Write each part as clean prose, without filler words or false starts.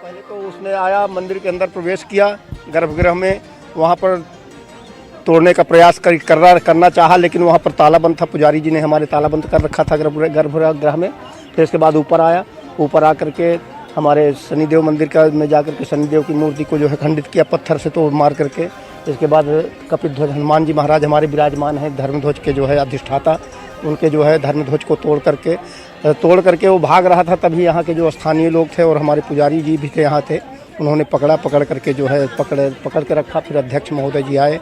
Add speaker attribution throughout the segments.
Speaker 1: पहले तो उसने आया, मंदिर के अंदर प्रवेश किया, गर्भगृह में, वहाँ पर तोड़ने का प्रयास करना चाहा, लेकिन वहाँ पर ताला बंद था। पुजारी जी ने हमारे ताला बंद कर रखा था गर्भगृह में। फिर इसके बाद ऊपर आया, ऊपर आकर के हमारे शनिदेव मंदिर का में जाकर के शनिदेव की मूर्ति को जो है खंडित किया पत्थर से तोड़ मार करके। इसके बाद कपिल ध्वज हनुमान जी महाराज हमारे विराजमान हैं, धर्मध्वज के जो है अधिष्ठाता, उनके जो है धर्मध्वज को तोड़ करके वो भाग रहा था। तभी यहाँ के जो स्थानीय लोग थे और हमारे पुजारी जी भी थे यहाँ थे, उन्होंने पकड़ करके जो है पकड़ के रखा। फिर अध्यक्ष महोदय जी आए,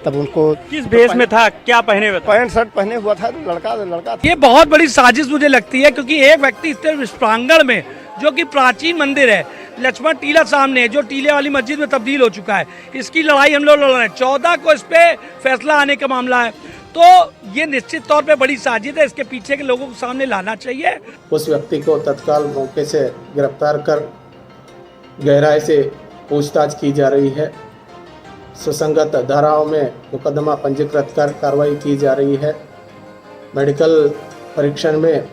Speaker 1: तब उनको
Speaker 2: किस भेष में था, क्या पहने हुए था?
Speaker 1: पैंट शर्ट पहने हुआ था, लड़का था।
Speaker 2: ये बहुत बड़ी साजिश मुझे लगती है, क्योंकि एक व्यक्ति इस प्रांगण में, जो कि प्राचीन मंदिर है, लक्ष्मण टीला सामने, जो टीले वाली मस्जिद में तब्दील हो चुका है, इसकी लड़ाई हम लोग लड़ रहे हैं। 14 को इस पे फैसला आने का मामला है, तो ये निश्चित तौर पे बड़ी साजिश है। इसके पीछे के लोगों को सामने लाना चाहिए।
Speaker 3: उस व्यक्ति को तत्काल मौके से गिरफ्तार कर गहराई से पूछताछ की जा रही है। सुसंगत धाराओं में मुकदमा पंजीकृत कर कार्रवाई की जा रही है। मेडिकल परीक्षण में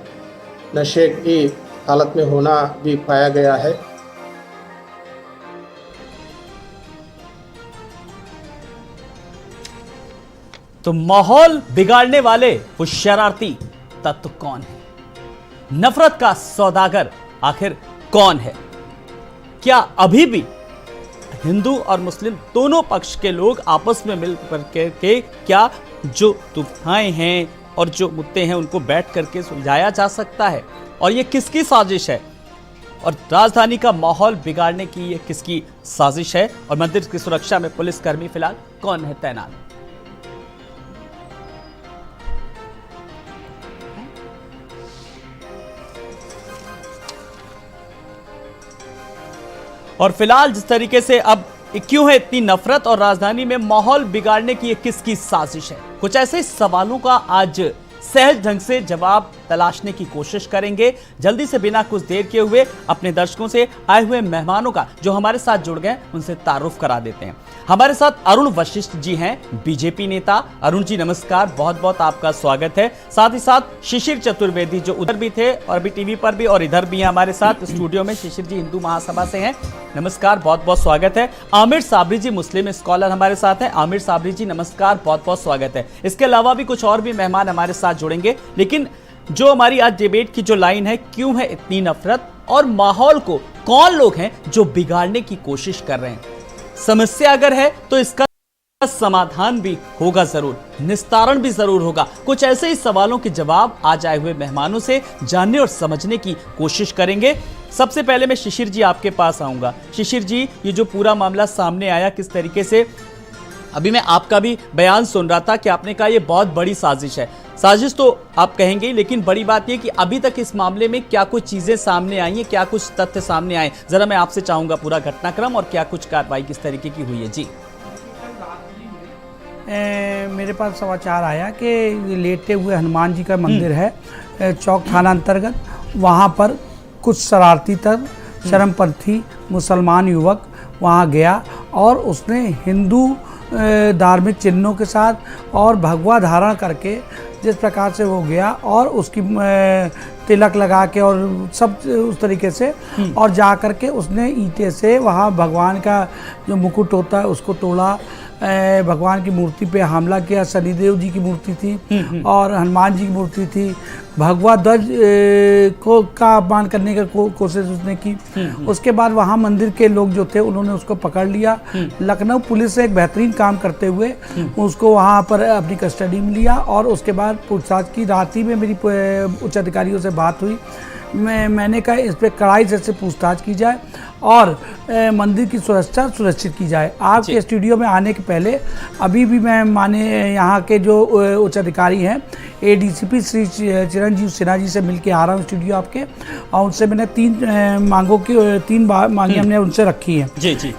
Speaker 3: नशे की हालत में होना भी पाया गया है।
Speaker 4: तो माहौल बिगाड़ने वाले वो शरारती तत्व कौन है? नफरत का सौदागर आखिर कौन है? क्या अभी भी हिंदू और मुस्लिम दोनों पक्ष के लोग आपस में मिल करके क्या जो तूफानें हैं और जो मुद्दे हैं उनको बैठ करके सुलझाया जा सकता है? और ये किसकी साजिश है? और राजधानी का माहौल बिगाड़ने की ये किसकी साजिश है? और मंदिर की सुरक्षा में पुलिसकर्मी फिलहाल कौन है तैनात? और फिलहाल जिस तरीके से अब क्यों है इतनी नफरत और राजधानी में माहौल बिगाड़ने की ये किसकी साजिश है? कुछ ऐसे सवालों का आज सहज ढंग से जवाब तलाशने की कोशिश करेंगे। जल्दी से बिना कुछ देर किए हुए अपने दर्शकों से आए हुए मेहमानों का जो हमारे साथ जुड़ गए उनसे तारुफ करा देते हैं। हमारे साथ अरुण वशिष्ठ जी हैं, बीजेपी नेता। अरुण जी नमस्कार, बहुत बहुत आपका स्वागत है। साथ ही साथ शिशिर चतुर्वेदी जो उधर भी थे और अभी टीवी पर भी और इधर भी हैं हमारे साथ स्टूडियो में। शिशिर जी हिंदू महासभा से हैं, नमस्कार, बहुत बहुत स्वागत है। आमिर साबरी जी मुस्लिम स्कॉलर हमारे साथ हैं। आमिर साबरी जी नमस्कार, बहुत बहुत स्वागत है। इसके अलावा भी कुछ और भी मेहमान हमारे साथ जुड़ेंगे, लेकिन जो हमारी आज डिबेट की जो लाइन है, क्यों है इतनी नफरत और माहौल को कौन लोग हैं जो बिगाड़ने की कोशिश कर रहे हैं? समस्या अगर है तो इसका समाधान भी होगा जरूर, निस्तारण भी जरूर होगा। कुछ ऐसे ही सवालों के जवाब आज आए हुए मेहमानों से जानने और समझने की कोशिश करेंगे। सबसे पहले मैं शिशिर जी आपके पास आऊंगा। शिशिर जी, ये जो पूरा मामला सामने आया किस तरीके से, अभी मैं आपका भी बयान सुन रहा था कि आपने कहा ये बहुत बड़ी साजिश है। साजिश तो आप कहेंगे ही, लेकिन बड़ी बात यह कि अभी तक इस मामले में क्या कुछ चीजें सामने आई हैं, क्या कुछ तथ्य सामने आए, जरा मैं आपसे चाहूंगा पूरा घटनाक्रम और क्या कुछ कार्रवाई किस तरीके की हुई है। जी,
Speaker 2: मेरे पास समाचार आया कि लेटे हुए हनुमान जी का मंदिर है चौक थाना अंतर्गत, वहाँ पर कुछ शरारती तत्व चरमपंथी मुसलमान युवक वहाँ गया और उसने हिंदू धार्मिक चिन्हों के साथ और भगवा धारण करके जिस प्रकार से वो गया और उसकी तिलक लगा के और सब उस तरीके से और जा कर के उसने ईंटे से वहाँ भगवान का जो मुकुट होता है उसको तोड़ा, भगवान की मूर्ति पे हमला किया। शनिदेव जी की मूर्ति थी और हनुमान जी की मूर्ति थी। भगवा ध्वज को का अपमान करने की कोशिश उसने की। उसके बाद वहाँ मंदिर के लोग जो थे उन्होंने उसको पकड़ लिया। लखनऊ पुलिस से एक बेहतरीन काम करते हुए उसको वहाँ पर अपनी कस्टडी में लिया और उसके बाद पूछताछ की। रात ही में मेरी उच्च अधिकारियों से बात हुई, मैंने कहा इस पर कड़ाई से पूछताछ की जाए और मंदिर की सुरक्षा सुनिश्चित की जाए। आपके स्टूडियो में आने के पहले अभी भी मैं माने यहाँ के जो उच्च अधिकारी हैं एडीसीपी श्री चिरंजीव सिन्हा जी से मिलके आ रहा हूँ स्टूडियो आपके, और उनसे मैंने तीन मांगे हमने उनसे रखी हैं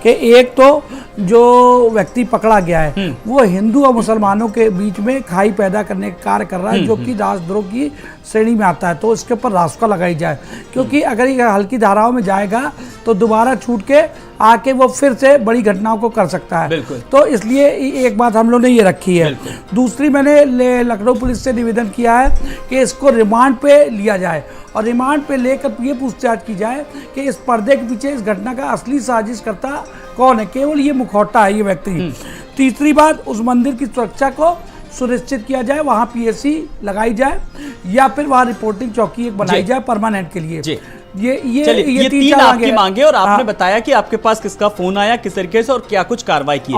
Speaker 2: कि एक तो जो व्यक्ति पकड़ा गया है वो हिंदू और मुसलमानों के बीच में खाई पैदा करने का कार्य कर रहा है जो कि राजद्रोह की श्रेणी में आता है, तो इसके ऊपर रासुका लगाई जाए, क्योंकि अगर ये हल्की धाराओं में जाएगा तो दोबारा छूट के आके वो फिर से बड़ी घटनाओं को कर सकता है। तो इसलिए एक बात हम लोग ने ये रखी है। दूसरी, मैंने लखनऊ पुलिस से निवेदन किया है कि इसको रिमांड पे लिया जाए और रिमांड पे लेकर ये पूछताछ की जाए कि इस पर्दे के पीछे इस घटना का असली साजिशकर्ता कौन है, केवल ये मुखौटा है ये व्यक्ति। तीसरी बात, उस मंदिर की सुरक्षा को सुनिश्चित किया जाए, वहाँ पीएससी लगाई जाए या फिर वहाँ रिपोर्टिंग चौकी एक बनाई जाए परमानेंट के लिए।
Speaker 4: ये तीन आपकी मांगे और आपने बताया कि आपके पास किसका फोन आया, किस तरीके से और क्या कुछ कार्रवाई की।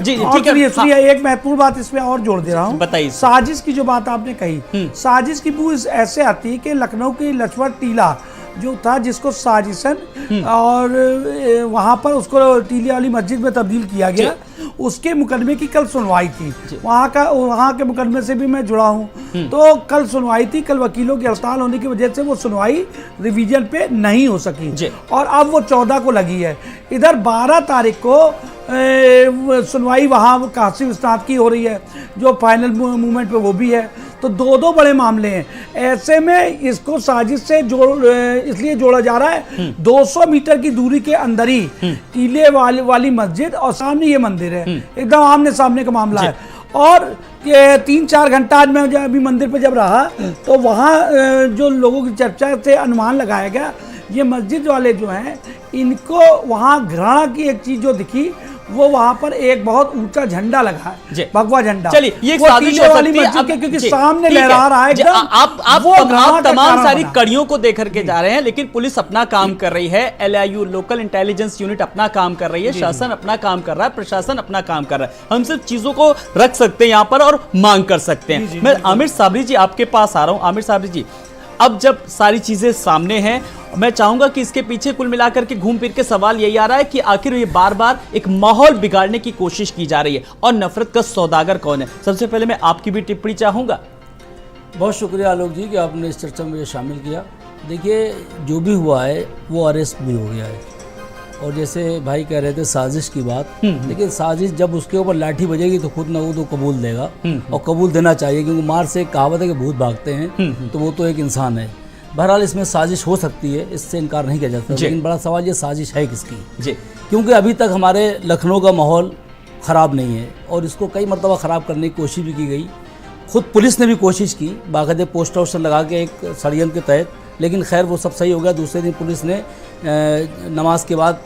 Speaker 4: जी ठीक है।
Speaker 2: एक महत्वपूर्ण बात इसमें और जोड़ दे रहा हूँ,
Speaker 4: बताइए।
Speaker 2: साजिश की जो बात आपने कही, साजिश की बूझ ऐसे आती है कि लखनऊ की लक्ष्मण टीला जो था जिसको साजिशन और वहाँ पर उसको टीले वाली मस्जिद में तब्दील किया गया, उसके मुकदमे की कल सुनवाई थी। वहाँ के मुकदमे से भी मैं जुड़ा हूँ, तो कल सुनवाई थी। कल वकीलों की हड़ताल होने की वजह से वो सुनवाई रिवीजन पे नहीं हो सकी और अब वो 14 को लगी है। इधर 12 तारीख को सुनवाई वहाँ काशी विश्वनाथ की हो रही है, जो फाइनल मूवमेंट पे वो भी है। तो दो बड़े मामले हैं, ऐसे में इसको साजिश से इसलिए जोड़ा जा रहा है। 200 मीटर की दूरी के अंदर ही टीले वाली मस्जिद और सामने ये मंदिर है, एकदम आमने सामने का मामला है। और ये 3-4 घंटा आज मैं अभी मंदिर पे जब रहा तो वहाँ जो लोगों की चर्चा से अनुमान लगाया गया, ये मस्जिद वाले जो हैं इनको वहाँ घृणा की एक चीज जो दिखी, वो वहाँ पर एक बहुत ऊंचा झंडा लगा है, भगवा झंडा।
Speaker 4: चलिए, ये साजिश हो सकती है
Speaker 2: क्योंकि सामने लहरा रहा है।
Speaker 4: आप तमाम सारी कड़ियों को देख करके जा रहे हैं, लेकिन पुलिस अपना काम कर रही है, LIU लोकल इंटेलिजेंस यूनिट अपना काम कर रही है, शासन अपना काम कर रहा है, प्रशासन अपना काम कर रहा है। हम सिर्फ चीजों को रख सकते हैं यहाँ पर और मांग कर सकते हैं। मैं आमिर साबरी जी आपके पास आ रहा हूँ। आमिर साबरी जी, अब जब सारी चीजें सामने हैं, मैं चाहूंगा कि इसके पीछे कुल मिलाकर के घूम फिर के सवाल यही आ रहा है कि आखिर ये बार बार एक माहौल बिगाड़ने की कोशिश की जा रही है और नफरत का सौदागर कौन है। सबसे पहले मैं आपकी भी टिप्पणी चाहूंगा।
Speaker 5: बहुत शुक्रिया आलोक जी कि आपने इस चर्चा में मुझे शामिल किया। देखिए, जो भी हुआ है वो अरेस्ट भी हो गया है और जैसे भाई कह रहे थे साजिश की बात, लेकिन साजिश जब उसके ऊपर लाठी बजेगी तो खुद न वो तो कबूल देगा और कबूल देना चाहिए, क्योंकि मार से एक कहावत है कि भूत भागते हैं, तो वो तो एक इंसान है। बहरहाल इसमें साजिश हो सकती है, इससे इनकार नहीं किया जाता, लेकिन बड़ा सवाल ये साजिश है किसकी। क्योंकि अभी तक हमारे लखनऊ का माहौल ख़राब नहीं है और इसको कई मरतबा ख़राब करने की कोशिश भी की गई। खुद पुलिस ने भी कोशिश की बाकायदे पोस्टर वोस्टर लगा के एक षड्यंत्र के तहत, लेकिन खैर वो सब सही हो गया। दूसरे दिन पुलिस ने नमाज के बाद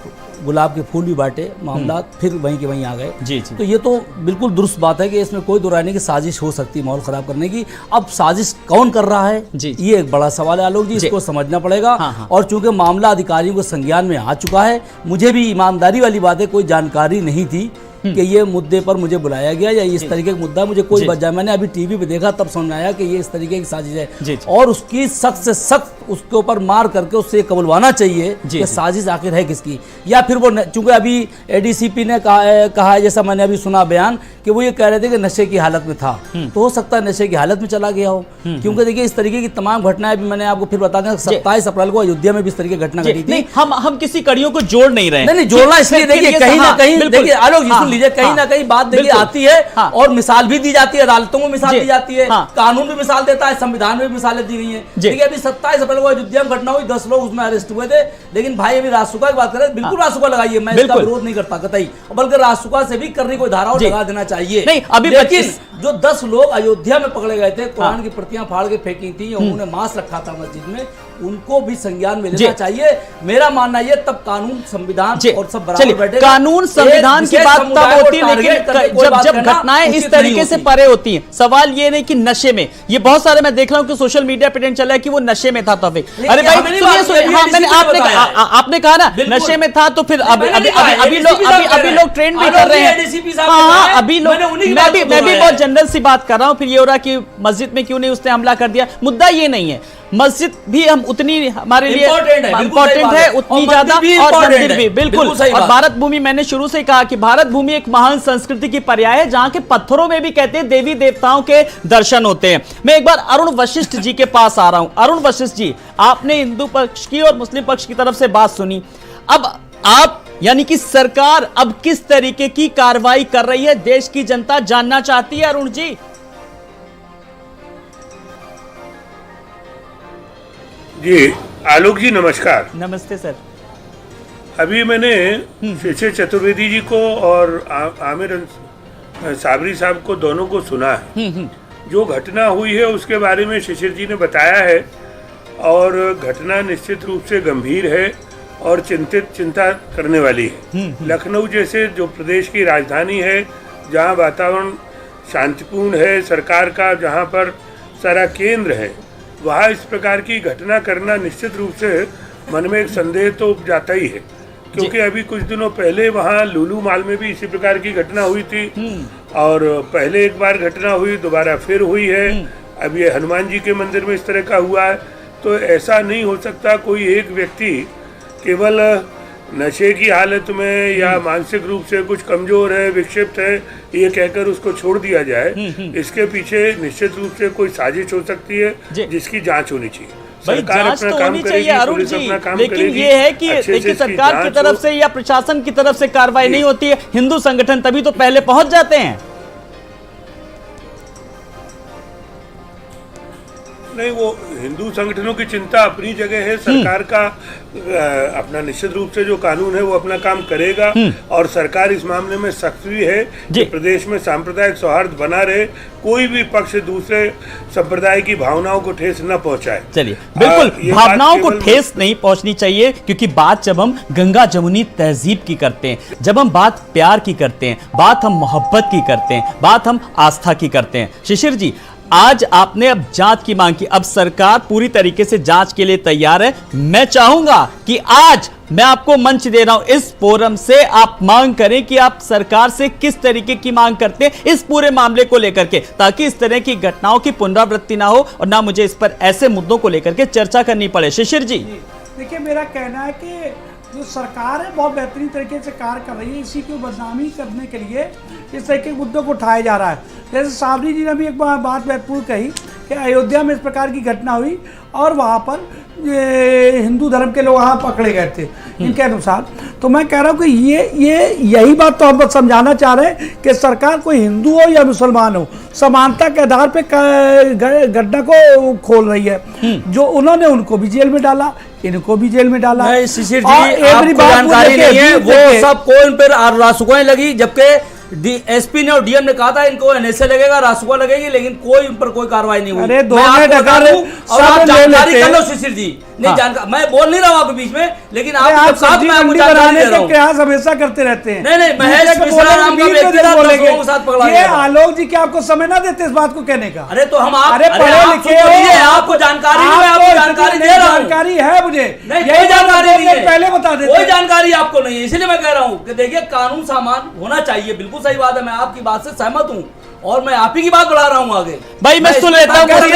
Speaker 5: गुलाब के फूल भी बांटे, मामला फिर वहीं के वहीं आ गए। तो ये तो बिल्कुल दुरुस्त बात है कि इसमें कोई दो राय नहीं कि साजिश हो सकती है माहौल खराब करने की। अब साजिश कौन कर रहा है ये एक बड़ा सवाल है आलोक जी, इसको समझना पड़ेगा। और चूंकि मामला अधिकारियों को संज्ञान में आ चुका है, मुझे भी ईमानदारी वाली बात है कोई जानकारी नहीं थी कि ये मुद्दे पर मुझे बुलाया गया या इस तरीके का मुद्दा मुझे कोई बचा। मैंने अभी टीवी पे देखा तब समझ में आया कि ये इस तरीके की साजिश है और उसकी सख्त से सख्त उसके ऊपर मार करके उससे कबुलवाना चाहिए कि साजिश आखिर है किसकी। या फिर वो चूंकि अभी एडीसीपी ने कहा है, जैसा मैंने अभी सुना बयान, कि वो ये कह रहे थे कि नशे की हालत में था, तो हो सकता है नशे की हालत में चला गया हो, क्योंकि देखिए इस तरीके की तमाम घटनाएं भी मैंने आपको फिर बता दें 27 अप्रैल को अयोध्या में भी इस तरीके की घटना घटी थी।
Speaker 4: हम किसी कड़ियों को जोड़ नहीं रहे,
Speaker 5: नहीं जोड़ना इसलिए देखिए कहीं ना कहीं देखिए आलोक जी सुन लीजिए, कहीं ना कहीं बात देखिए आती है और मिसाल भी दी जाती है, अदालतों को मिसाल दी जाती है, कानून भी मिसाल देता है, संविधान में भी मिसालें दी गई हैं। देखिए अभी 27 अप्रैल को अयोध्या में घटना हुई, 10 लोग उसमें अरेस्ट हुए थे, लेकिन भाई अभी रासुका की बात करें, बिल्कुल रासुका लगाइए, मैं इसका विरोध नहीं करता कतई, बल्कि रासुका से भी करने कोई धारा लगा देना चाहिए।
Speaker 4: नहीं अभी
Speaker 5: लेकिन जो 10 लोग अयोध्या में पकड़े गए थे, कुरान की प्रतियां फाड़ के फेंकी थी, उन्होंने मांस रखा था मस्जिद में, उनको भी संज्ञान में लेना चाहिए। मेरा मानना ये तब कानून संविधान और सब बराबर बैठेगा।
Speaker 4: कानून संविधान की बात तब होती है, लेकिन जब घटनाएं इस तरीके से परे होती हैं, सवाल ये नहीं कि नशे में, ये बहुत सारे मैं देख रहा हूं कि सोशल मीडिया पे ट्रेंड चल रहा है कि वो नशे में था तौफीक। अरे भाई आपने कहा ना नशे में था, तो फिर अभी लोग ट्रेंड भी कर रहे हैं। हाँ अभी लोग, मैं भी बहुत जनरल सी बात कर रहा हूं। फिर ये हो रहा कि मस्जिद में क्यों नहीं उसने हमला कर दिया, मुद्दा ये नहीं है। मस्जिद भी हम उतनी हमारे लिए इंपॉर्टेंट है, उतनी ज्यादा, और मंदिर भी बिल्कुल। और भारत भूमि, मैंने शुरू से कहा कि भारत भूमि एक महान संस्कृति की पर्याय है, जहां के पत्थरों में भी कहते हैं देवी देवताओं के दर्शन होते हैं। मैं एक बार अरुण वशिष्ठ जी के पास आ रहा हूं। अरुण वशिष्ठ जी, आपने हिंदू पक्ष की और मुस्लिम पक्ष की तरफ से बात सुनी, अब आप यानी कि सरकार अब किस तरीके की कार्रवाई कर रही है, देश की जनता जानना चाहती है। अरुण जी
Speaker 6: जी, आलोक जी नमस्कार।
Speaker 4: नमस्ते सर।
Speaker 6: अभी मैंने शिशिर चतुर्वेदी जी को और आमिर साबरी साहब को दोनों को सुना है। जो घटना हुई है उसके बारे में शिशिर जी ने बताया है, और घटना निश्चित रूप से गंभीर है और चिंता करने वाली है। लखनऊ जैसे जो प्रदेश की राजधानी है, जहां वातावरण शांतिपूर्ण है, सरकार का जहां पर सारा केंद्र है, वहाँ इस प्रकार की घटना करना निश्चित रूप से मन में एक संदेह तो जाता ही है। क्योंकि अभी कुछ दिनों पहले वहाँ लुलू मॉल में भी इसी प्रकार की घटना हुई थी, और पहले एक बार घटना हुई, दोबारा फिर हुई है, अब ये हनुमान जी के मंदिर में इस तरह का हुआ है। तो ऐसा नहीं हो सकता कोई एक व्यक्ति केवल नशे की हालत में या मानसिक रूप से कुछ कमजोर है, विक्षिप्त है, ये कहकर उसको छोड़ दिया जाए। इसके पीछे निश्चित रूप से कोई साजिश हो सकती है जिसकी जांच होनी चाहिए।
Speaker 4: सरकार अपना काम करेगी, अरुण जी, लेकिन ये है कि देखिए सरकार की तरफ से या प्रशासन की तरफ से कार्रवाई नहीं होती है, हिंदू संगठन तभी तो पहले पहुंच जाते हैं।
Speaker 6: नहीं, वो हिंदू संगठनों की चिंता अपनी जगह है, सरकार का अपना निश्चित रूप से जो कानून है वो अपना काम करेगा, और सरकार इस मामले में सख्त भी है कि प्रदेश में सांप्रदायिक सौहार्द बना रहे, कोई भी पक्ष दूसरे संप्रदाय की भावनाओं को ठेस न पहुंचाए।
Speaker 4: चलिए, बिल्कुल भावनाओं को ठेस नहीं पहुंचनी चाहिए, क्योंकि बात जब हम गंगा जमुनी तहजीब की करते हैं, जब हम बात प्यार की करते हैं, बात हम मोहब्बत की करते हैं, बात हम आस्था की करते हैं। शिशिर जी, आज आपने अब जांच की मांग की, अब सरकार पूरी तरीके से जांच के लिए तैयार है। मैं चाहूंगा कि आज मैं आपको मंच दे रहा हूं, इस फोरम से आप मांग करें कि आप सरकार से किस तरीके की मांग करते हैं इस पूरे मामले को लेकर के, ताकि इस तरह की घटनाओं की पुनरावृत्ति ना हो और ना मुझे इस पर ऐसे मुद्दों को लेकर के चर्चा करनी पड़े। शिशिर जी,
Speaker 2: देखिए मेरा कहना है कि जो सरकार है बहुत बेहतरीन तरीके से कार्य कर रही है, इसी को बदनामी करने के लिए इस तरह के मुद्दों को उठाया जा रहा है। जैसे साबरी जी ने भी एक बात महत्वपूर्ण कही कि अयोध्या में इस प्रकार की घटना हुई और वहाँ पर हिंदू धर्म के लोग वहाँ पकड़े गए थे इनके अनुसार। तो मैं कह रहा हूँ कि यही बात तो हम बस समझाना चाह रहे हैं कि सरकार कोई हिंदू हो या मुसलमान हो, समानता के आधार पे घटना को खोल रही है। जो उन्होंने उनको भी जेल में डाला, इनको भी जेल में डाला।
Speaker 5: शिशिर जी, आपको जानकारी नहीं है, वो सब कौन पर रासुकाएं लगी, जबकि एसपी ने और डीएम ने कहा था इनको एनएसए लगेगा, रासुका लगेगी, लेकिन कोई उन पर कोई कार्रवाई नहीं हुई।
Speaker 2: अरे दो
Speaker 5: मैं आपको
Speaker 2: मिनट
Speaker 5: बता
Speaker 2: अगर
Speaker 5: दूं, और आप
Speaker 2: सब ले
Speaker 5: जानकारी
Speaker 2: लेते
Speaker 5: कर लो शिशिर जी। नहीं जानकारी मैं बोल नहीं रहा हूँ आपके बीच में, लेकिन आप
Speaker 2: आप
Speaker 5: जब साथ
Speaker 2: सब्जी
Speaker 5: में आपको
Speaker 2: मंडी
Speaker 5: जानकारी
Speaker 2: बनाने
Speaker 5: दे रहा
Speaker 2: का
Speaker 5: हूँ।
Speaker 2: प्रयास हमेशा करते रहते हैं।
Speaker 5: नहीं, महेश
Speaker 2: दूसरे को
Speaker 5: मिश्रा
Speaker 2: बोलेंगे,
Speaker 5: नाम का
Speaker 2: बीच में
Speaker 5: व्यक्ति था,
Speaker 2: बोलेंगे।
Speaker 5: 10 लोगों के साथ पकड़ा
Speaker 2: ये
Speaker 5: गया था।
Speaker 2: आलोक जी क्या आपको समय ना देते इस बात को कहने का?
Speaker 5: अरे तो हम आप
Speaker 2: अरे पढ़े
Speaker 5: आप
Speaker 2: लिखे
Speaker 5: सुन
Speaker 2: हो,
Speaker 5: लीजिए, आपको जानकारी नहीं, मैं आपको जानकारी दे रहा हूँ।
Speaker 2: जानकारी है मुझे,
Speaker 5: नहीं,
Speaker 2: यही
Speaker 5: कोई जानकारी नहीं है।
Speaker 2: पहले बता देते।
Speaker 5: कोई जानकारी आपको नहीं है, इसलिए मैं कह रहा हूँ कि देखिए कानून सामान होना चाहिए। बिल्कुल सही बात है, मैं आपकी बात से सहमत हूँ और मैं आप ही की बात बढ़ा रहा हूँ आगे।
Speaker 4: भाई मैं सुन लेता हूँ,
Speaker 2: अगर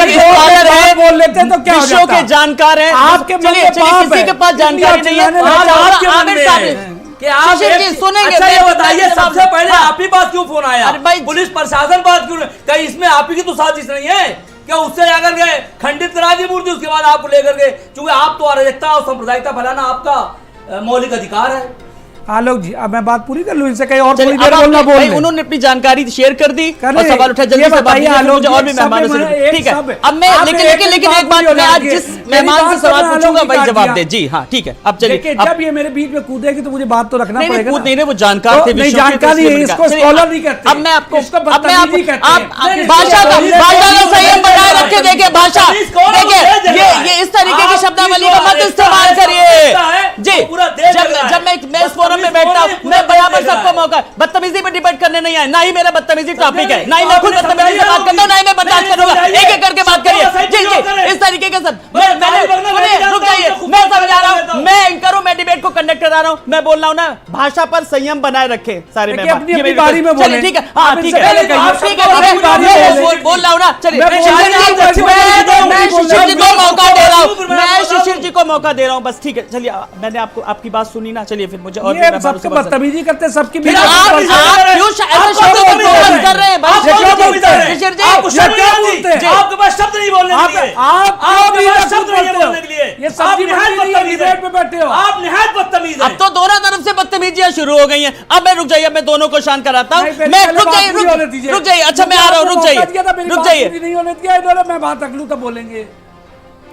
Speaker 2: बात बोल लेते हैं तो क्या हो
Speaker 4: विषयों
Speaker 2: जाता?
Speaker 4: के जानकार हैं
Speaker 2: आपके मन
Speaker 4: चलिए
Speaker 2: में
Speaker 4: चलिए
Speaker 2: पाप
Speaker 4: किसी
Speaker 2: है।
Speaker 4: के पास जानकारी नहीं है।
Speaker 2: आप
Speaker 5: आपके मन
Speaker 4: आमिर
Speaker 5: में
Speaker 4: साहब
Speaker 5: है कि आप
Speaker 4: शिशिर जी सुनेंगे।
Speaker 5: अच्छा ये
Speaker 4: मैं-
Speaker 5: बताइए
Speaker 4: मैं-
Speaker 5: सबसे पहले
Speaker 4: हाँ।
Speaker 5: आप ही पास क्यों फोन आया?
Speaker 4: अरे भाई-
Speaker 5: पुलिस प्रशासन पास क्यों? कहीं इसमें आप ही की तो साजिश नहीं है क्या? उससे जाकर गए खंडित करा दी मूर्ति, उसके बाद आपको लेकर गए, क्योंकि आप तो अराजकता और सांप्रदायिकता फैलाना आपका मौलिक अधिकार है।
Speaker 2: आलोक जी अब मैं बात पूरी कर लूं, इनसे कहीं और
Speaker 4: चलिए,
Speaker 2: थोड़ी देर
Speaker 4: अब
Speaker 2: बोलना
Speaker 4: आपने-
Speaker 2: बोल
Speaker 4: भाई
Speaker 2: लें।
Speaker 4: उन्होंने अपनी जानकारी शेयर कर दी
Speaker 2: कर
Speaker 4: और
Speaker 2: ले।
Speaker 4: सवाल उठा,
Speaker 2: ये
Speaker 4: जल्दी से बात
Speaker 2: बताइए
Speaker 4: कीजिए,
Speaker 2: आलोक
Speaker 4: मुझे
Speaker 2: जी,
Speaker 4: और भी
Speaker 2: एक सब
Speaker 4: मेहमानों से
Speaker 2: है,
Speaker 4: ठीक है।
Speaker 2: सब है।
Speaker 4: अब मैं
Speaker 2: आप
Speaker 4: लेकिन
Speaker 2: एक
Speaker 4: लेकिन लेकिन एक बात
Speaker 2: बात
Speaker 4: मैं आज
Speaker 2: बोलिए।
Speaker 4: जिस
Speaker 2: मेरी
Speaker 4: मेहमान
Speaker 2: बात
Speaker 4: से सवाल
Speaker 2: सुनो,
Speaker 4: पूछूंगा
Speaker 2: आलोक
Speaker 4: भाई
Speaker 2: जी
Speaker 4: जवाब
Speaker 2: काट
Speaker 4: दे।
Speaker 2: दिया।
Speaker 4: जी हाँ ठीक है, अब चलिए।
Speaker 2: देखिए
Speaker 4: अब
Speaker 2: जब ये मेरे बीच में कूदेगी तो मुझे बात तो रखना
Speaker 4: नहीं
Speaker 2: पड़ेगा
Speaker 4: कूद
Speaker 2: ना।
Speaker 4: नहीं रहे, वो जानकार
Speaker 2: तो
Speaker 4: थे
Speaker 2: नहीं
Speaker 4: विषयों के, तो
Speaker 2: जानकारी
Speaker 4: इसलिए
Speaker 2: है,
Speaker 4: मैंने
Speaker 2: इसको
Speaker 4: कहा। चलिए,
Speaker 2: स्कॉलर नहीं कहते।
Speaker 4: अब मैं आपको
Speaker 2: इसको
Speaker 4: अब मैं आपको
Speaker 2: बदतमीजी कहते हैं।
Speaker 4: आप
Speaker 2: नहीं,
Speaker 4: भाषा का
Speaker 2: नहीं,
Speaker 4: भाषा का
Speaker 2: नहीं,
Speaker 4: संयम
Speaker 2: नहीं,
Speaker 4: बनाए
Speaker 2: नहीं,
Speaker 4: रखे।
Speaker 2: नहीं,
Speaker 4: देखिए भाषा
Speaker 5: नहीं, स्कॉलर
Speaker 4: देखिए
Speaker 5: मुझे जग रहा है।
Speaker 4: ये इस तरीके की
Speaker 5: आपकी
Speaker 4: शब्दावली
Speaker 5: जो
Speaker 4: का मत
Speaker 5: अराजकता
Speaker 4: इस्तेमाल
Speaker 5: है,
Speaker 4: करिए
Speaker 5: अराजकता है,
Speaker 4: जी।
Speaker 5: वो पूरा देश जग रहा है।
Speaker 4: जब मैं इस फोरम में
Speaker 5: बदतमीज
Speaker 4: बैठता
Speaker 5: कौन है?
Speaker 4: हूँ,
Speaker 5: पूरा
Speaker 4: मैं
Speaker 5: देश
Speaker 4: बराबर
Speaker 5: जग रहा
Speaker 4: सबको
Speaker 5: है।
Speaker 4: मौका, बदतमीजी पे डिबेट करने नहीं आए, ना ही मेरा बदतमीजी टॉपिक है, ना ही मैं
Speaker 5: आपने
Speaker 4: खुद बदतमीजी से बात करता हूँ, ना ही मैं बर्दाश्त
Speaker 5: नहीं,
Speaker 4: करूंगा।
Speaker 5: समझाइए।
Speaker 4: एक एक करके बात करिए
Speaker 5: सबको
Speaker 4: जी
Speaker 5: सही
Speaker 4: जी
Speaker 5: करें।
Speaker 4: इस तरीके के सब
Speaker 5: मैं
Speaker 4: मैंने
Speaker 5: ताली बजाना
Speaker 4: सुनिए,
Speaker 5: नहीं
Speaker 4: रुक
Speaker 5: जानता
Speaker 4: जाइए,
Speaker 5: हूँ,
Speaker 4: मैं
Speaker 5: खुद
Speaker 4: समझा रहा
Speaker 5: लेता
Speaker 4: हूँ,
Speaker 5: हूँ।
Speaker 4: मैं एंकर हूँ, मैं डिबेट को कंडक्ट करा रहा हूँ, मैं बोल रहा हूँ ना, भाषा पर संयम बनाए रखे सारे
Speaker 2: देखिए,
Speaker 4: मेहमान।
Speaker 2: अपनी
Speaker 4: ये
Speaker 2: अपनी
Speaker 4: मेरी
Speaker 2: बारी में
Speaker 4: रिक्वेस्ट- चलिए
Speaker 2: बोलें।
Speaker 4: ठीक है, हाँ
Speaker 2: आप
Speaker 4: ठीक
Speaker 2: इनसे
Speaker 4: है,
Speaker 2: पहले कहिए।
Speaker 4: आप ठीक है,
Speaker 2: आप अपनी बारी में बोलें।
Speaker 4: बोल रहा हूँ ना, चलिए
Speaker 2: मैं
Speaker 4: शिशिर
Speaker 2: बोल
Speaker 4: जी
Speaker 2: रहा हूँ,
Speaker 4: मैं शिशिर जी को मौका दे रहा हूँ,
Speaker 5: मैं
Speaker 4: मैं
Speaker 5: बोल रहा
Speaker 4: शिशिर जी को मौका दे रहा हूँ, बस ठीक है। चलिए मैंने आपको आपकी बात सुनी ना, चलिए फिर मुझे और भी
Speaker 2: ये
Speaker 4: मेहमानों से
Speaker 2: सबको
Speaker 4: बात-
Speaker 2: बदतमीजी करते हैं, सबकी
Speaker 4: फिर
Speaker 2: बीच में
Speaker 4: आप
Speaker 2: बोलते हैं।
Speaker 4: क्यों ऐसे शब्दों को इस्तेमाल कर रहे हैं भाई?
Speaker 5: आप कौन
Speaker 4: शिशिर
Speaker 5: बोलते हैं?
Speaker 4: जी, शिशिर जी,
Speaker 5: आपको शब्द
Speaker 2: क्या
Speaker 5: नहीं
Speaker 2: बोलते हैं?
Speaker 5: आती? आपके पास शब्द नहीं बोलने के लिए। आपके पास शब्द नहीं है बोलने के लिए।
Speaker 2: ये
Speaker 5: आप
Speaker 2: सब्जी
Speaker 5: निहायत
Speaker 2: मंडी नहीं है,
Speaker 5: बदतमीज
Speaker 2: डिबेट में बैठे हो।
Speaker 5: आप निहायत बदतमीज हैं।
Speaker 4: अब तो दोनों तरफ से बदतमीजियां शुरू हो गई हैं। अब मैं रुक जाइए, अब मैं दोनों को शांत कराता हूँ।
Speaker 2: नहीं, पहले
Speaker 4: मैं
Speaker 2: पहले
Speaker 4: रुक
Speaker 2: बात
Speaker 4: जाइए,
Speaker 2: पूरी होने दीजिए।
Speaker 4: रुक जाइए। अच्छा मैं आ रहा हूँ, रुक
Speaker 2: आपने
Speaker 4: जाइए,
Speaker 2: मौका दिया था, मेरी
Speaker 4: रुक
Speaker 2: बात
Speaker 4: जाइए।
Speaker 2: पूरी नहीं होने दिया इन्होंने, मैं बात रख लूं तब बोलेंगे।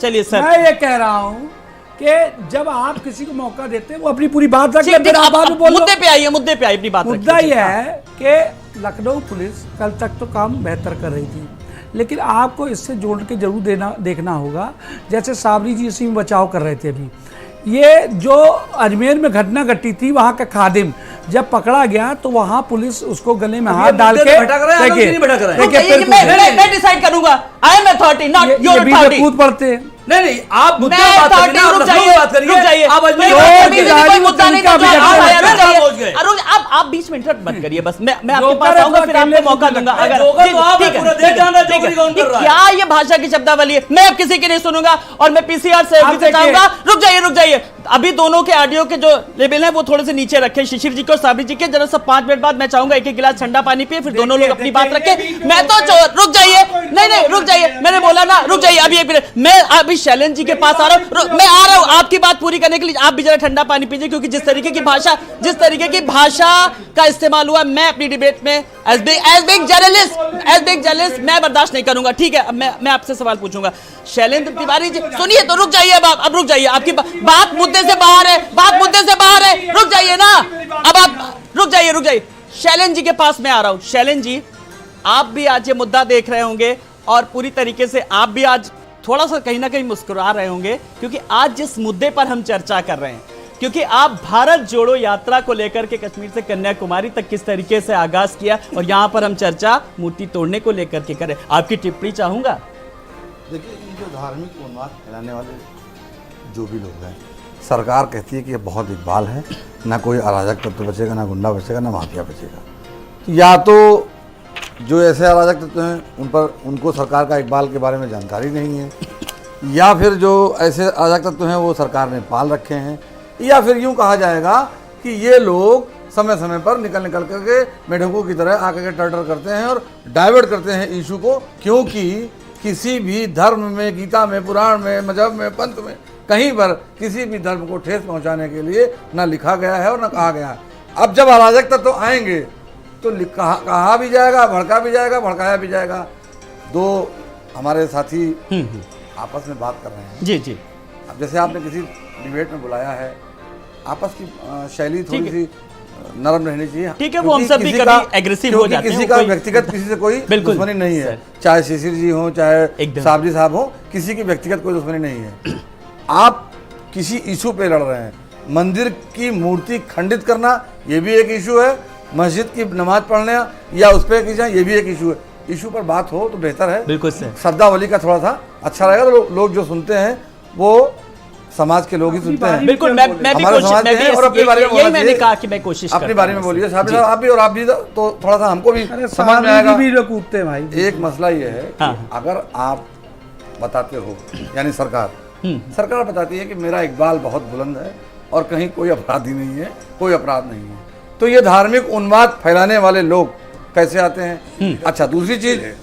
Speaker 4: चलिए सर,
Speaker 2: मैं ये कह रहा हूँ कि जब आप किसी को मौका देते हैं वो अपनी पूरी बात रख
Speaker 4: ठीक
Speaker 2: ले,
Speaker 4: ठीक,
Speaker 2: फिर आप बाद में
Speaker 4: आप
Speaker 2: बोलो।
Speaker 4: मुद्दे पे आइए, मुद्दे पे आइए, अपनी बात
Speaker 2: मुद्दा
Speaker 4: रखिए।
Speaker 2: यह है कि लखनऊ पुलिस कल तक तो काम बेहतर कर रही थी, लेकिन आपको इससे जोड़ के जरूर देखना होगा। जैसे साबरी जी इसी में बचाव कर रहे थे अभी, ये जो अजमेर में घटना घटी थी, वहाँ का खादिम जब पकड़ा गया तो वहाँ पुलिस उसको गले में हाथ डाल के
Speaker 5: भटक रहे हैं, नहीं भटक रहे हैं।
Speaker 4: रुक जाइए, मैं डिसाइड करूंगा। I am authority, not your
Speaker 2: बीच में
Speaker 4: अथॉरिटी।
Speaker 2: कूद पड़ते हैं।
Speaker 5: नहीं आप मुद्दे
Speaker 4: मैं
Speaker 5: पे बात
Speaker 4: अथॉरिटी,
Speaker 5: करिए, आप
Speaker 4: रुक
Speaker 5: लखनऊ
Speaker 4: जाइए,
Speaker 5: की बात करिए।
Speaker 4: रुक जाइए।
Speaker 5: आप अजमेर की
Speaker 2: जो
Speaker 5: बात
Speaker 2: भी
Speaker 5: करिए।
Speaker 2: जाहिर
Speaker 4: कोई मुद्दा नहीं था,
Speaker 2: तरीका
Speaker 4: जो
Speaker 2: भी
Speaker 4: आप
Speaker 2: जब
Speaker 4: आया,
Speaker 5: तक
Speaker 4: रुक जाइए।
Speaker 5: पहुंच गए।
Speaker 4: रुक, आप बीच में इंटरप्ट मत करिए, बस मैं आपके
Speaker 2: जोकर
Speaker 4: पास
Speaker 2: है,
Speaker 4: आऊंगा,
Speaker 2: तो
Speaker 4: फिर
Speaker 2: अकेले
Speaker 4: आपको मौका
Speaker 2: खुद
Speaker 4: दूंगा।
Speaker 2: लगता
Speaker 5: है।
Speaker 4: अगर
Speaker 5: जोकर तो आप है,
Speaker 4: ठीक है,
Speaker 5: पूरा देश
Speaker 4: ठीक है,
Speaker 5: जानता है
Speaker 4: ठीक है।
Speaker 5: जोकरी कौन कर रहा है।
Speaker 4: क्या ये भाषा की शब्दावली है? मैं अब किसी की नहीं सुनूंगा और मैं पीसीआर से
Speaker 2: आप देखिए।
Speaker 4: चाहूंगा। रुक जाइए, रुक जाइए। अभी दोनों के ऑडियो के जो लेवल है वो थोड़े से नीचे रखे, शिशिर जी को और साबरी जी के। जरा सा 5 मिनट बाद मैं चाहूंगा एक एक गिलास ठंडा पानी पिए, फिर दोनों लोग अपनी बात रखें। मैं तो रुक जाइए, नहीं रुक जाइए, मैंने बोला ना रुक जाइए। अभी एक मिनट, मैं अभी शैलेंद्र जी के पास आ रहा हूँ, मैं आ रहा हूँ आपकी बात पूरी करने के लिए। आप भी जरा ठंडा पानी पीजिए, क्योंकि जिस तरीके की भाषा का इस्तेमाल हुआ, मैं अपनी डिबेट में एज बिग जर्नलिस्ट मैं बर्दाश्त नहीं करूंगा। ठीक है, अब मैं आपसे सवाल पूछूंगा। शैलेंद्र तिवारी जी सुनिए तो, रुक जाइए। अब रुक जाइए, आपकी बात मुद्दे से बाहर है, रुक जाइए ना। अब आप रुक जाइए। शैलेंद्र जी के पास मैं आ रहा हूं। शैलेंद्र जी, आप भी आज ये मुद्दा देख रहे होंगे और पूरी तरीके से आप भी आज थोड़ा सा कहीं ना कहीं मुस्कुरा रहे होंगे, क्योंकि आज जिस मुद्दे पर हम चर्चा कर रहे हैं, क्योंकि आप भारत जोड़ो यात्रा को लेकर के कश्मीर से कन्याकुमारी तक किस तरीके से आगाज किया, और यहां पर हम चर्चा मूर्ति तोड़ने को लेकर के करें। आपकी टिप्पणी चाहूंगा।
Speaker 7: देखिए, ये जो धार्मिक उन्माद फैलाने वाले जो भी लोग हैं, सरकार कहती है कि ये बहुत इकबाल है, ना कोई अराजक तत्व बचेगा, ना गुंडा बचेगा, ना माफिया बचेगा। तो या तो जो ऐसे अराजक तत्व हैं उनको सरकार का इकबाल के बारे में जानकारी नहीं है, या फिर जो ऐसे अराजक तत्व हैं वो सरकार ने पाल रखे हैं, या फिर यूँ कहा जाएगा कि ये लोग समय समय पर निकल करके मेढकों की तरह आकर के टर्टर करते हैं और डाइवर्ट करते हैं इशू को। क्योंकि किसी भी धर्म में, गीता में, पुराण में, मजहब में, पंथ में, कहीं पर किसी भी धर्म को ठेस पहुंचाने के लिए ना लिखा गया है और ना कहा गया है। अब जब अराजक तत्व आएंगे तो कहा भी जाएगा, भड़का भी जाएगा, भड़काया भी जाएगा। दो हमारे साथी आपस में बात कर रहे हैं।
Speaker 4: जी जी।
Speaker 7: अब जैसे आपने किसी डिबेट में बुलाया है, आपस की शैली थोड़ी सी नरम रहनी चाहिए।
Speaker 4: ठीक है, वो हम सब भी
Speaker 7: क्योंकि
Speaker 4: कभी
Speaker 7: किसी का-
Speaker 4: aggressive हो
Speaker 7: क्योंकि
Speaker 4: जाते हैं,
Speaker 7: किसी
Speaker 4: वो
Speaker 7: का
Speaker 4: कोई-
Speaker 7: व्यक्तिगत किसी से कोई
Speaker 4: बिल्कुल
Speaker 7: दुश्मनी नहीं है,
Speaker 4: सर।
Speaker 7: चाहे शिशिर जी हो चाहे
Speaker 4: एकदम।
Speaker 7: साबरी साहब हो, किसी की व्यक्तिगत कोई दुश्मनी नहीं है। आप किसी इशू पे लड़ रहे हैं, मंदिर की मूर्ति खंडित करना ये भी एक इशू है, मस्जिद की नमाज पढ़ने या उस पर ये भी एक इशू है। इशू पर बात हो तो बेहतर है।
Speaker 4: बिल्कुल सर।
Speaker 7: शब्दावली का थोड़ा सा अच्छा रहेगा, तो लोग जो सुनते हैं वो समाज के लोग ही सुनते हैं।
Speaker 4: बिल्कुल, मैं भी
Speaker 7: हमारे समाज
Speaker 4: मैं
Speaker 7: में
Speaker 4: भी
Speaker 7: और अपने बारे में
Speaker 4: यही
Speaker 7: बोलना
Speaker 4: मैंने
Speaker 7: चाहिए।
Speaker 4: कहा कि मैं कोशिश
Speaker 7: अपने
Speaker 4: करता
Speaker 7: बारे
Speaker 4: हूं।
Speaker 7: में बोलिए साहब
Speaker 4: जी।
Speaker 7: साहब, आप भी और आप भी तो थोड़ा सा हमको भी समझ में आएगा। एक मसला ये है कि
Speaker 4: हाँ।
Speaker 7: अगर आप बताते हो, यानी सरकार बताती है कि मेरा इकबाल बहुत बुलंद है और कहीं कोई अपराधी नहीं है, कोई अपराध नहीं है, तो ये धार्मिक उन्माद फैलाने वाले लोग कैसे आते हैं? अच्छा, दूसरी चीज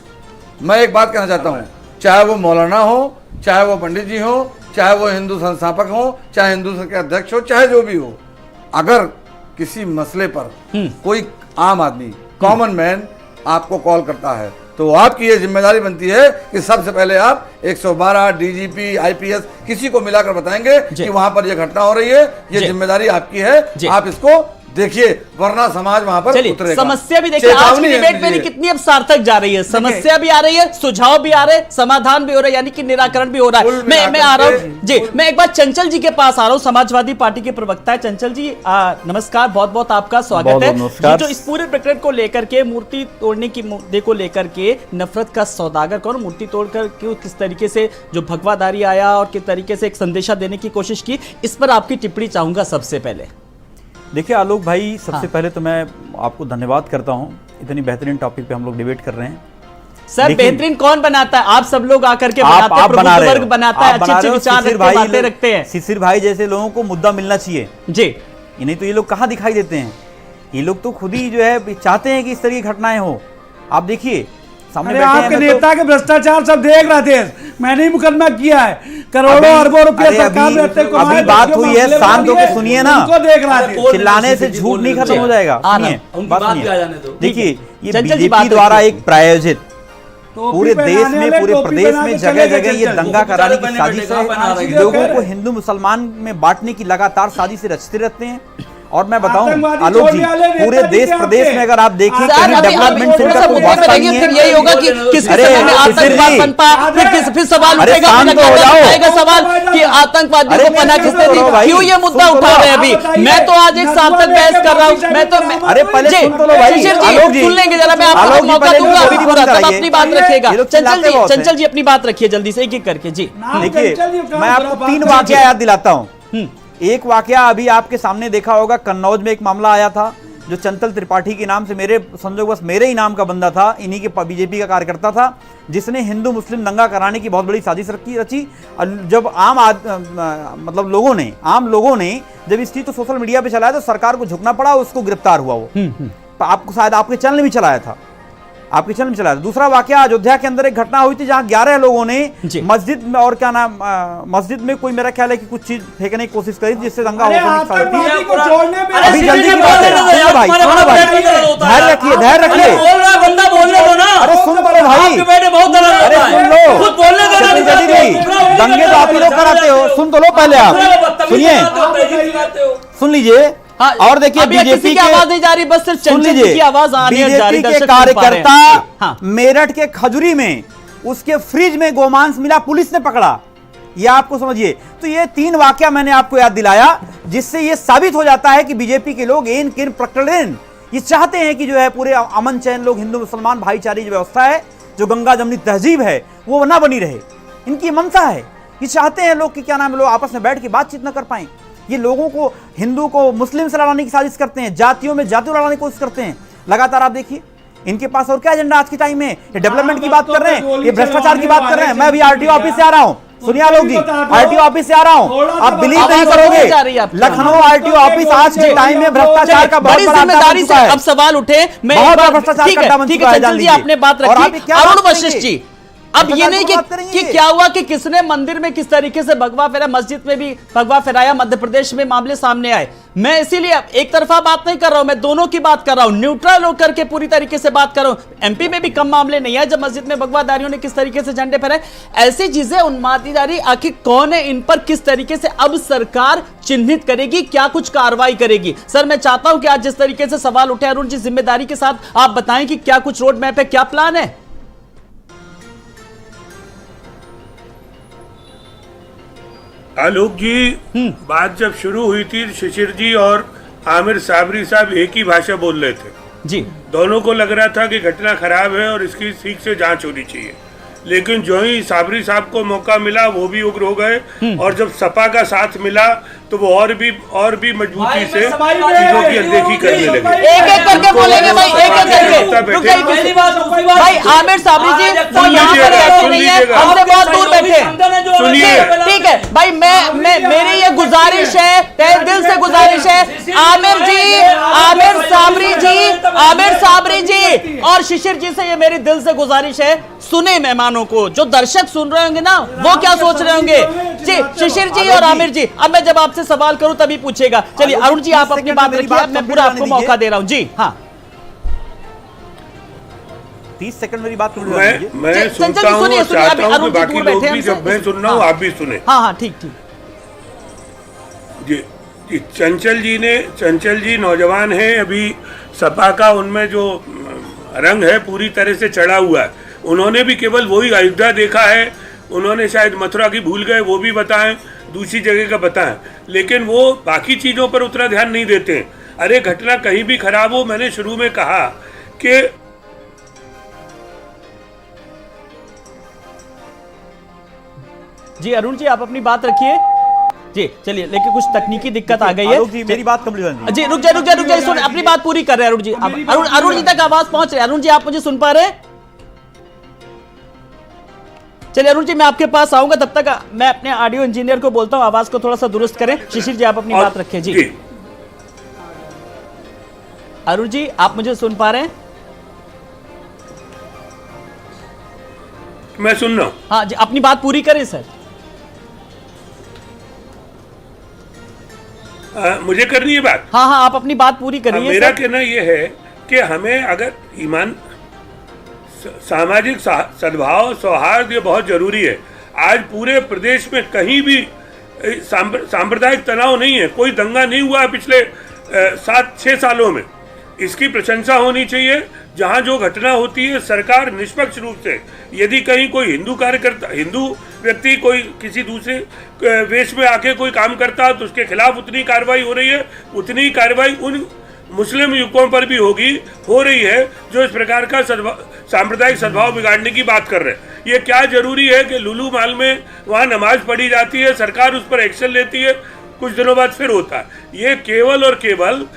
Speaker 7: मैं एक बात कहना चाहता हूँ, चाहे वो मौलाना हो, चाहे वो पंडित जी हो, चाहे वो हिंदू संस्थापक हो, चाहे हिंदू संघ के अध्यक्ष हो, चाहे जो भी हो, अगर किसी मसले पर कोई आम आदमी, कॉमन मैन आपको कॉल करता है, तो आपकी ये जिम्मेदारी बनती है कि सबसे पहले आप 112 डीजीपी आईपीएस किसी को मिलाकर बताएंगे कि वहां पर ये घटना हो रही है, ये जिम्मेदारी आपकी है, आप इसको देखिए, वरना समाज वहां पर उतरेगा।
Speaker 4: समस्या भी देखिए, आज की डिबेट में कितनी अब सार्थक जा रही है, समस्या भी आ रही है, सुझाव भी आ रहे हैं, समाधान भी हो रहा है, यानी कि निराकरण भी हो रहा है। मैं आ रहा हूँ जी, मैं एक बार चंचल जी के पास आ रहा हूँ, समाजवादी पार्टी के प्रवक्ता है चंचल जी। नमस्कार, बहुत बहुत आपका स्वागत है। जो इस पूरे प्रकरण को लेकर के, मूर्ति तोड़ने की मुद्दे को लेकर के, नफरत का सौदागर कौन, मूर्ति तोड़कर क्यों, किस तरीके से जो भगवादारी आया और किस तरीके से एक संदेशा देने की कोशिश की, इस पर आपकी टिप्पणी चाहूंगा सबसे पहले।
Speaker 8: देखिए आलोक भाई, सबसे
Speaker 4: हाँ।
Speaker 8: पहले तो मैं आपको धन्यवाद करता हूं, इतनी बेहतरीन टॉपिक पे हम लोग डिबेट कर रहे हैं।
Speaker 4: सर, बेहतरीन कौन बनाता है? आप सब लोग आकर के बनाते हैं, प्रबुद्ध वर्ग बनाता है, अच्छे अच्छे विचार रखते हैं, बातें रखते हैं।
Speaker 8: शिशिर भाई जैसे लोगों को मुद्दा मिलना चाहिए
Speaker 4: जी।
Speaker 8: ये नहीं तो ये लोग कहाँ दिखाई देते हैं? ये लोग तो खुद ही जो है चाहते हैं कि इस तरह की घटनाएं हो। आप देखिए सामने बैठे हैं,
Speaker 2: आपके
Speaker 8: मैं तो-
Speaker 2: नेता के भ्रष्टाचार सब देख रहे थे, मैंने ही मुकदमा किया है, करोड़ों अरबों रुपया सरकार ने अपने कमाए,
Speaker 8: अभी बात
Speaker 2: बच्चों
Speaker 8: हुई
Speaker 2: को
Speaker 8: है,
Speaker 2: मसले
Speaker 8: शांत
Speaker 2: बना
Speaker 8: होकर
Speaker 2: दिए,
Speaker 8: सुनिए ना,
Speaker 2: उनको देख रहे थे।
Speaker 8: चिल्लाने से झूठ नहीं खत्म हो जाएगा। सुनिए, बात सुनिए। देखिए, ये
Speaker 4: चंचल जी बात
Speaker 8: बीजेपी द्वारा
Speaker 4: रखिए।
Speaker 8: एक प्रायोजित पूरे
Speaker 2: टोपी
Speaker 8: देश
Speaker 2: पहनाने
Speaker 8: में,
Speaker 2: वाले
Speaker 8: पूरे
Speaker 2: टोपी
Speaker 8: प्रदेश
Speaker 2: पहना
Speaker 8: में
Speaker 2: के
Speaker 8: जगह
Speaker 2: चले गए
Speaker 8: जगह ये
Speaker 2: चंचल।
Speaker 8: दंगा कराने की साजिश है। लोगों को
Speaker 2: है।
Speaker 8: हिंदू मुसलमान में बांटने की लगातार साजिशें रचते रहते हैं। और मैं बताऊं
Speaker 2: आतंकवादी
Speaker 8: आलोक जी,
Speaker 2: छोड़ने वाले नेता
Speaker 8: पूरे
Speaker 2: भी
Speaker 8: देश
Speaker 2: थे
Speaker 8: प्रदेश
Speaker 2: आपके।
Speaker 8: में अगर आप देखें
Speaker 4: सर,
Speaker 8: कहीं
Speaker 4: अभी
Speaker 8: डेवलपमेंट से
Speaker 4: थोड़ा सा
Speaker 8: उनका कोई
Speaker 4: मुद्दे
Speaker 8: वास्ता
Speaker 4: पे
Speaker 8: नहीं
Speaker 4: देखिए,
Speaker 8: है।
Speaker 4: फिर यही होगा कि किसी
Speaker 8: अरे,
Speaker 4: समय में आतंकवाद
Speaker 8: शिशिर जी,
Speaker 4: पनपा, फिर सवाल
Speaker 8: अरे
Speaker 4: उठेगा,
Speaker 8: शांत हो जाओ।
Speaker 4: आएगा सवाल कि आतंकवादियों
Speaker 8: अरे
Speaker 4: को पनाह
Speaker 8: सुन
Speaker 4: किसने
Speaker 8: तो लो
Speaker 4: दी,
Speaker 8: भाई,
Speaker 4: क्यों ये मुद्दा
Speaker 8: सुन तो
Speaker 4: उठा
Speaker 8: लो।
Speaker 4: रहे हैं अभी? मैं तो आज एक सार्थक बहस कर रहा हूँ, मैं तो
Speaker 8: अरे पहले
Speaker 4: जी,
Speaker 8: सुन तो लो भाई,
Speaker 4: शिशिर
Speaker 8: आलोक जी,
Speaker 4: सुन लेंगे जरा, मैं आपको
Speaker 8: आलोक जी,
Speaker 4: मौका
Speaker 8: पहले
Speaker 4: दूंगा,
Speaker 8: गोली बंद
Speaker 4: तब
Speaker 8: कराइए।
Speaker 4: अपनी बात रखिएगा।
Speaker 8: ये लोग
Speaker 4: चंचल
Speaker 8: चिल्लाते बहुत हैं।
Speaker 4: चंचल जी अपनी बात रखिए जल्दी से, एक एक करके जी।
Speaker 8: देखिए,
Speaker 2: चंचल जी,
Speaker 8: मैं आपको तीन वाकया याद दिलाता हूँ। एक वाकया अभी आपके सामने देखा होगा, कन्नौज में एक मामला आया था, जो चंचल त्रिपाठी के नाम से, मेरे संजोगवश मेरे ही नाम का बंदा था, इन्हीं के बीजेपी का कार्यकर्ता था, जिसने हिंदू मुस्लिम दंगा कराने की बहुत बड़ी साजिश रची। और जब मतलब आम लोगों ने जब इस चीज को सोशल मीडिया पे चलाया तो सरकार को झुकना पड़ा, उसको गिरफ्तार हुआ वो। आपको शायद आपके चैनल में भी चलाया था, आपके चैनल में चलाया था। दूसरा वाकया, अयोध्या के अंदर एक घटना हुई थी जहां 11 लोगों ने मस्जिद में, और क्या नाम, मस्जिद में कोई, मेरा ख्याल है कि कुछ चीज फेंकने की कोशिश करी जिससे दंगा होने की साजिश थी। अभी जल्दी की बात है, सुनो भाई, सुनो भाई, धैर्य रखिए, धैर्य रखिए। अरे सुन तो लो भाई, अरे सुन लो, जल्दी जल्दी, दंगे तो आप ही लोग कराते हो, सुन तो लो पहले, आप सुनिए, सुन लीजिए।
Speaker 4: हाँ,
Speaker 8: और देखिए,
Speaker 4: बीजेपी की आवाज नहीं जा रही, बस सिर्फ चंचल जी की आवाज आ रही है।
Speaker 8: बीजेपी के कार्यकर्ता मेरठ के खजुरी में उसके फ्रिज में गोमांस मिला, पुलिस ने पकड़ा। ये आपको समझिए। तो ये तीन वाकया मैंने आपको याद दिलाया, जिससे ये साबित हो जाता है कि बीजेपी के लोग इन किन प्रकरण ये चाहते हैं कि जो है पूरे अमन चैन लोग, हिंदू मुसलमान भाईचारे की व्यवस्था है, जो गंगा जमनी तहजीब है, वो ना बनी रहे। इनकी मंशा है, ये चाहते हैं लोग कि क्या नाम है, लोग आपस में बैठ के बातचीत न कर पाए। ये लोगों को, हिंदू को मुस्लिम से लड़ाने की साजिश करते हैं, जातियों में जातियों लड़ाने की कोशिश करते हैं लगातार। आप देखिए इनके पास और क्या एजेंडा आज के टाइम में, ये डेवलपमेंट की बात कर रहे हैं, ये भ्रष्टाचार की बात कर रहे हैं। मैं अभी आरटीओ ऑफिस से आ रहा हूं, सुनिए आलोक जी, आरटीओ ऑफिस से आ रहा हूं, आप बिलीव नहीं करोगे, लखनऊ आरटीओ ऑफिस आज के टाइम में भ्रष्टाचार का बहुत बड़ा
Speaker 4: जिम्मेदारी से अब सवाल उठे।
Speaker 8: बहुत बड़ा भ्रष्टाचार का अड्डा बन चुका है।
Speaker 4: चंचल जी, आपने बात रखी। अरुण वशिष्ठ जी, अब ये नहीं कि क्या हुआ कि किसने मंदिर में किस तरीके से भगवा फेरा, मस्जिद में भी भगवा फहराया, मध्य प्रदेश में मामले सामने आए। मैं इसीलिए एक तरफा बात नहीं कर रहा हूं, मैं दोनों की बात कर रहा हूं, न्यूट्रल होकर के पूरी तरीके से बात कर रहा हूं। एमपी में भी कम मामले नहीं है जब मस्जिद में भगवादारियों ने किस तरीके से झंडे फहराए। ऐसी चीजें उन्मादीदारी आखिर कौन है, इन पर किस तरीके से अब सरकार चिन्हित करेगी, क्या कुछ कार्रवाई करेगी? सर मैं चाहता हूं कि आज जिस तरीके से सवाल उठे अरुण जी, जिम्मेदारी के साथ आप बताएं कि क्या कुछ रोड मैप है, क्या प्लान है?
Speaker 6: आलोक जी, बात जब शुरू हुई थी शिशिर जी और आमिर साबरी साहब एक ही भाषा बोल रहे थे
Speaker 4: जी।
Speaker 6: दोनों को लग रहा था कि घटना खराब है और इसकी ठीक से जांच होनी चाहिए, लेकिन जो ही साबरी साहब को मौका मिला वो भी उग्र हो गए और जब सपा का साथ मिला तो वो और भी मजबूती से चीजों की अनदेखी करने लगे।
Speaker 4: एक एक करके बोलेंगे भाई, एक एक करके। भाई आमिर साबरी जी तो यहाँ पर बैठे नहीं है, हमसे बहुत दूर बैठे।
Speaker 6: सुनिए,
Speaker 4: ठीक है भाई, मैं मेरी ये गुजारिश है, तहे दिल से गुजारिश है, आमिर जी, आमिर साबरी जी और शिशिर जी से ये मेरी दिल से गुजारिश है, सुने मेहमानों को, जो दर्शक सुन रहे होंगे ना वो क्या सोच रहे होंगे जी। शिशिर जी और आमिर जी, अब मैं जब आपसे सवाल करूं तभी पूछेगा। चलिए अरुण जी आप अपनी बात रखिए, अब मैं पूरा आपको मौका दे रहा हूं जी। हाँ
Speaker 8: 30 सेकंड मेरी बात
Speaker 6: मैं सुनता हूँ और चाहता हूँ कि बाकी लोग भी जब मैं सुन रहा हूँ आप भी सुने।
Speaker 4: हाँ ठीक
Speaker 6: जी। चंचल जी नौजवान हैं, अभी सपा का उनमें जो रंग है पूरी तरह से चढ़ा हुआ है। उन्होंने भी केवल वही अयोध्या देखा है, उन्होंने शायद मथुरा की भूल गए वो भी बताएं, दूसरी जगह का बताएं, लेकिन वो बाकी चीज़ों पर उतना ध्यान नहीं देते हैं। अरे घटना कहीं भी खराब हो, मैंने शुरू में कहा कि
Speaker 4: जी अरुण जी आप अपनी बात रखिए जी। चलिए लेकिन कुछ तकनीकी दिक्कत आ गई है
Speaker 8: जी, मेरी बात कंप्लीट
Speaker 4: जी। रुक जाइए सुन, अपनी बात पूरी कर रहे हैं अरुण जी। अरुण जी तक आवाज पहुंच रही है। अरुण जी आप मुझे सुन पा रहे हैं? चलिए अरुण जी मैं आपके पास आऊंगा, तब तक मैं अपने ऑडियो इंजीनियर को बोलता हूं आवाज को थोड़ा सा दुरुस्त करें। शिशिर जी आप अपनी बात रखें जी। अरुण जी आप मुझे सुन पा रहे हैं?
Speaker 6: मैं सुन रहा हूं।
Speaker 4: हाँ जी अपनी बात पूरी करें सर।
Speaker 6: मुझे करनी है बात।
Speaker 4: हाँ आप अपनी बात पूरी करिए।
Speaker 6: मेरा कहना यह है कि हमें अगर ईमान, सामाजिक सद्भाव, सौहार्द ये बहुत जरूरी है। आज पूरे प्रदेश में कहीं भी सांप्रदायिक तनाव नहीं है, कोई दंगा नहीं हुआ है पिछले 7-6 सालों में। इसकी प्रशंसा होनी चाहिए। जहां जो घटना होती है सरकार निष्पक्ष रूप से, यदि कहीं कोई हिंदू व्यक्ति कोई किसी दूसरे वेश में आके कोई काम करता है तो उसके खिलाफ उतनी कार्रवाई हो रही है, उतनी कार्रवाई उन मुस्लिम युवकों पर भी हो रही है जो इस प्रकार का सांप्रदायिक सद्भाव बिगाड़ने की बात कर रहे हैं। ये क्या जरूरी है कि लुलू माल में वहाँ नमाज पढ़ी जाती है, सरकार उस पर एक्शन लेती है, कुछ दिनों बाद फिर होता है। ये केवल और केवल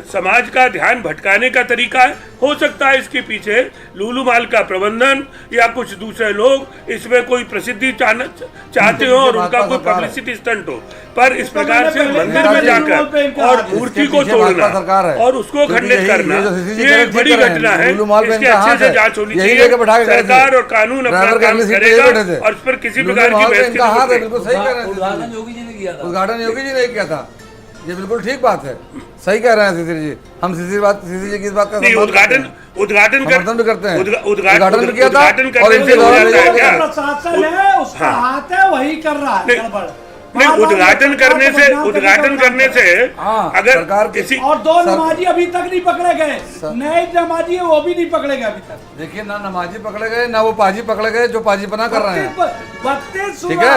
Speaker 6: समाज का ध्यान भटकाने का तरीका है। हो सकता है इसके पीछे लुलू माल का प्रबंधन या कुछ दूसरे लोग इसमें कोई प्रसिद्धि चाहते हो और उनका कोई पब्लिसिटी स्टंट हो, पर इस प्रकार से मंदिर में जाकर और मूर्ति को तोड़ना और उसको खंडित करना ये एक बड़ी घटना है। इसके अच्छे से जांच होनी चाहिए। सरकार और कानून अपना काम करेगा और इस पर किसी प्रकार की बहस
Speaker 7: उद्घाटन योगी जी ने किया था। ये बिल्कुल ठीक बात है, सही कह रहे हैं शिशिर जी। हम शिशिर जी की इस बात का
Speaker 6: उद्घाटन
Speaker 7: समर्थन भी करते हैं।
Speaker 6: उद्घाटन
Speaker 7: भी किया था और इनके
Speaker 2: प्रशासन है उसका हाथ है वही कर रहा है गड़बड़।
Speaker 6: नहीं, उद्घाटन करने से अगर
Speaker 7: सरकार
Speaker 6: किसी
Speaker 2: और 2 नमाजी अभी तक नहीं पकड़े गए, नए नमाजी है वो भी नहीं पकड़े गए अभी तक।
Speaker 7: देखिए ना नमाजी पकड़े गए ना वो पाजी पकड़े गए जो पाजीपना कर रहे हैं।
Speaker 2: ठीक है,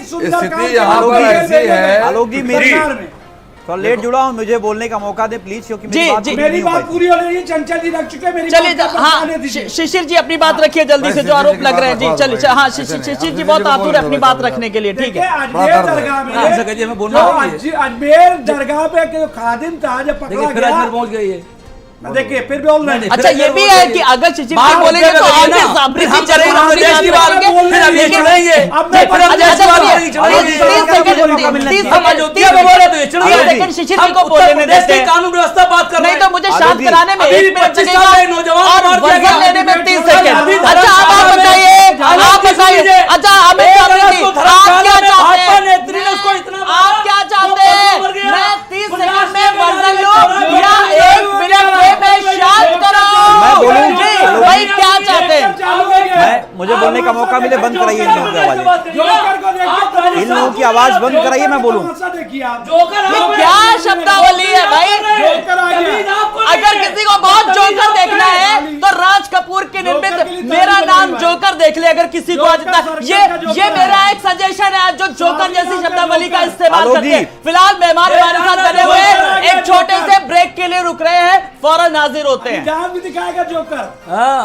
Speaker 7: स्थिति यहाँ पर ऐसी है।
Speaker 8: आलोक जी मेरी तो लेट जुड़ा हूं, मुझे बोलने का मौका दे प्लीज, क्योंकि
Speaker 2: मेरी बात पूरी हो रही है। चंचल जी रख चुके हैं मेरी।
Speaker 4: चलिए हाँ शिशिर जी अपनी बात रखिए जल्दी से, जो आरोप लग रहे हैं जी। चलिए हाँ शिशिर जी बहुत आतुर है अपनी बात रखने के लिए। ठीक है
Speaker 2: अजमेर दरगाह में अजमेर दरगाह पे खादिम था जब पकड़ा गया पहुंच गई है। देखिए फिर बोल रहे हैं।
Speaker 4: अच्छा ये भी है कि अगर शिशिर जी बोलेंगे तो आगे साबरी जी चलेंगे, शिशिर जी को बोलने देते हैं।
Speaker 2: कानून व्यवस्था बात कर
Speaker 4: नहीं तो मुझे शांत कराने में 1 मिनट लगेगा और वजन लेने में 30 सेकंड। अच्छा आप बताइए अच्छा आमिर साबरी जी आप क्या चाहते हैं? मैं 30
Speaker 8: मुझे बोलने का मौका मिले, बंद कराइए इन लोगों की आवाज, इन लोगों की आवाज बंद कराइए, मैं बोलूं।
Speaker 4: क्या शब्दावली है भाई? अगर किसी को बहुत जोकर देखना है तो राज कपूर की निर्मित मेरा नाम जोकर देख ले। अगर किसी को आज तक ये मेरा एक सजेशन है, जो जोकर जैसी शब्दावली का इस्तेमाल करते हैं। फिलहाल मेहमान हमारे साथ बने हुए हैं, एक छोटे से ब्रेक के लिए रुक रहे हैं, फौरन हाजिर होते हैं।
Speaker 2: भी दिखाएगा जोकर।
Speaker 5: हाँ